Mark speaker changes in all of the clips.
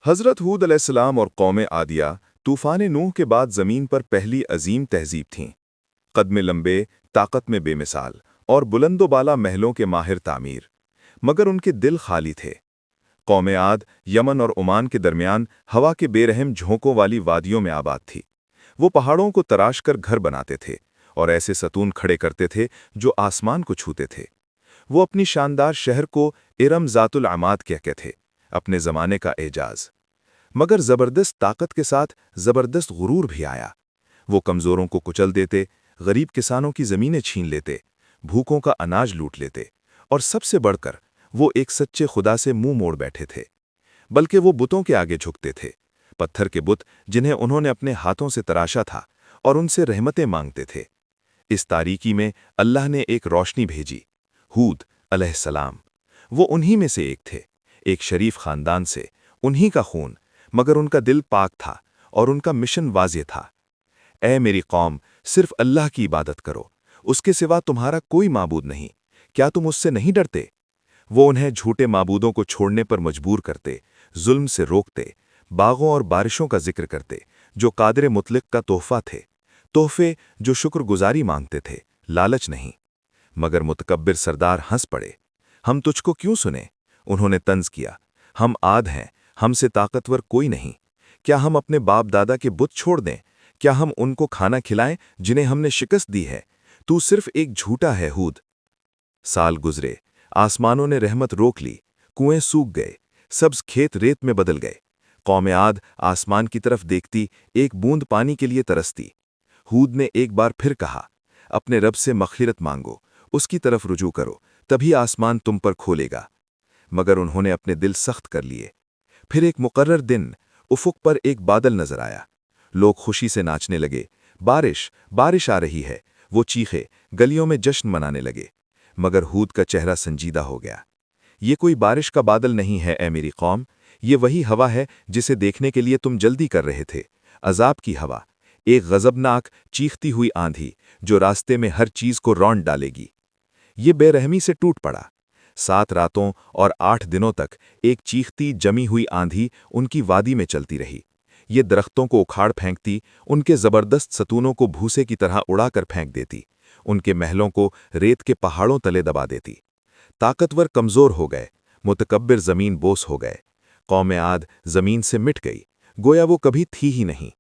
Speaker 1: हज़रत हूद अलैहिस्सलाम और कौम आदिया तूफ़ान नूह के बाद ज़मीन पर पहली अजीम तहज़ीब थीं। कद में लंबे, ताकत में बेमिसाल और बुलंदोबाला महलों के माहिर तामीर, मगर उनके दिल खाली थे। कौम आद यमन और ओमान के दरमियान हवा के बेरहम झोंकों वाली वादियों में आबाद थी। वो पहाड़ों को तराश कर घर बनाते थे और ऐसे सतून खड़े करते थे जो आसमान को छूते थे। वो अपनी शानदार शहर को इरम ज़ातुल अमाद कहते थे, अपने ज़माने का एजाज। मगर ज़बरदस्त ताकत के साथ ज़बरदस्त गुरूर भी आया। वो कमज़ोरों को कुचल देते, गरीब किसानों की ज़मीनें छीन लेते, भूखों का अनाज लूट लेते, और सबसे बढ़कर वो एक सच्चे खुदा से मुंह मोड़ बैठे थे। बल्कि वो बुतों के आगे झुकते थे, पत्थर के बुत जिन्हें उन्होंने अपने हाथों से तराशा था, और उनसे रहमतें मांगते थे। इस तारीकी में अल्लाह ने एक रोशनी भेजी, हूद अलैहिस्सलाम। वो उन्हीं में से एक थे, एक शरीफ खानदान से, उन्हीं का खून, मगर उनका दिल पाक था और उनका मिशन वाज़ेह था। ऐ मेरी कौम, सिर्फ अल्लाह की इबादत करो, उसके सिवा तुम्हारा कोई माबूद नहीं। क्या तुम उससे नहीं डरते? वो उन्हें झूठे माबूदों को छोड़ने पर मजबूर करते, जुल्म से रोकते, बागों और बारिशों का जिक्र करते, जो कादिर मुतलक का तोहफा थे, तोहफे जो शुक्रगुजारी मांगते थे, लालच नहीं। मगर मुतकब्बिर सरदार हंस पड़े। हम तुझको क्यों सुने? उन्होंने तंज किया। हम आद हैं, हमसे ताकतवर कोई नहीं। क्या हम अपने बाप दादा के बुत छोड़ दें? क्या हम उनको खाना खिलाएं जिन्हें हमने शिकस्त दी है? तू सिर्फ एक झूठा है हूद। साल गुजरे, आसमानों ने रहमत रोक ली, कुएं सूख गए, सब्ज खेत रेत में बदल गए। कौम आद आसमान की तरफ देखती, एक बूंद पानी के लिए तरसती। हूद ने एक बार फिर कहा, अपने रब से मग़फ़िरत मांगो, उसकी तरफ रुजू करो, तभी आसमान तुम पर खोलेगा। मगर उन्होंने अपने दिल सख्त कर लिए। फिर एक मुकर्रर दिन उफ़ुक पर एक बादल नजर आया। लोग खुशी से नाचने लगे, बारिश बारिश आ रही है। वो चीखे, गलियों में जश्न मनाने लगे। मगर हूद का चेहरा संजीदा हो गया। ये कोई बारिश का बादल नहीं है ऐ मेरी कौम, ये वही हवा है जिसे देखने के लिए तुम जल्दी कर रहे थे। अजाब की हवा, एक गजबनाक चीखती हुई आंधी जो रास्ते में हर चीज को रौंद डालेगी। ये बेरहमी से टूट पड़ा। 7 रातों और 8 दिनों तक एक चीखती जमी हुई आंधी उनकी वादी में चलती रही। ये दरख्तों को उखाड़ फेंकती, उनके जबरदस्त सतूनों को भूसे की तरह उड़ाकर फेंक देती, उनके महलों को रेत के पहाड़ों तले दबा देती। ताकतवर कमजोर हो गए, मुतकब्बिर जमीन बोस हो गए। कौम आद जमीन से मिट गई, गोया वो कभी थी ही नहीं।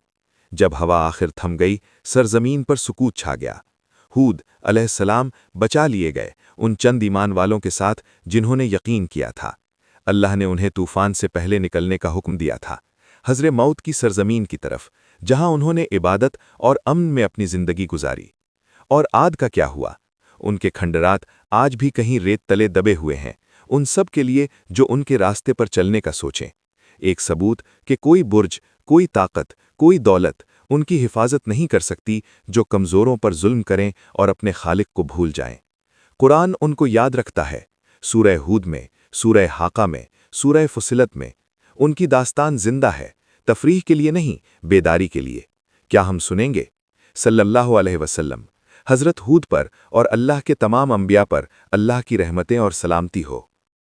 Speaker 1: जब हवा आखिर थम गई, सरजमीन पर सुकूत छा गया। हूद अलैहिस्सलाम बचा लिए गए, उन चंद ईमान वालों के साथ जिन्होंने यकीन किया था। अल्लाह ने उन्हें तूफान से पहले निकलने का हुक्म दिया था, हज़रे मौत की सरजमीन की तरफ, जहां उन्होंने इबादत और अमन में अपनी जिंदगी गुजारी। और आद का क्या हुआ? उनके खंडरात आज भी कहीं रेत तले दबे हुए हैं, उन सब के लिए जो उनके रास्ते पर चलने का सोचें। एक सबूत कि कोई बुर्ज, कोई ताकत, कोई दौलत उनकी हिफाजत नहीं कर सकती जो कमज़ोरों पर जुल्म करें और अपने खालिक को भूल जाएं। कुरान उनको याद रखता है। सूरह हूद में, सूरह हाका में, सूरह फुसिलत में उनकी दास्तान जिंदा है, तफरीह के लिए नहीं, बेदारी के लिए। क्या हम सुनेंगे? सल्लल्लाहु अलैहि वसल्लम। हज़रत हूद पर और अल्लाह के तमाम अंबिया पर अल्लाह की रहमतें और सलामती हो।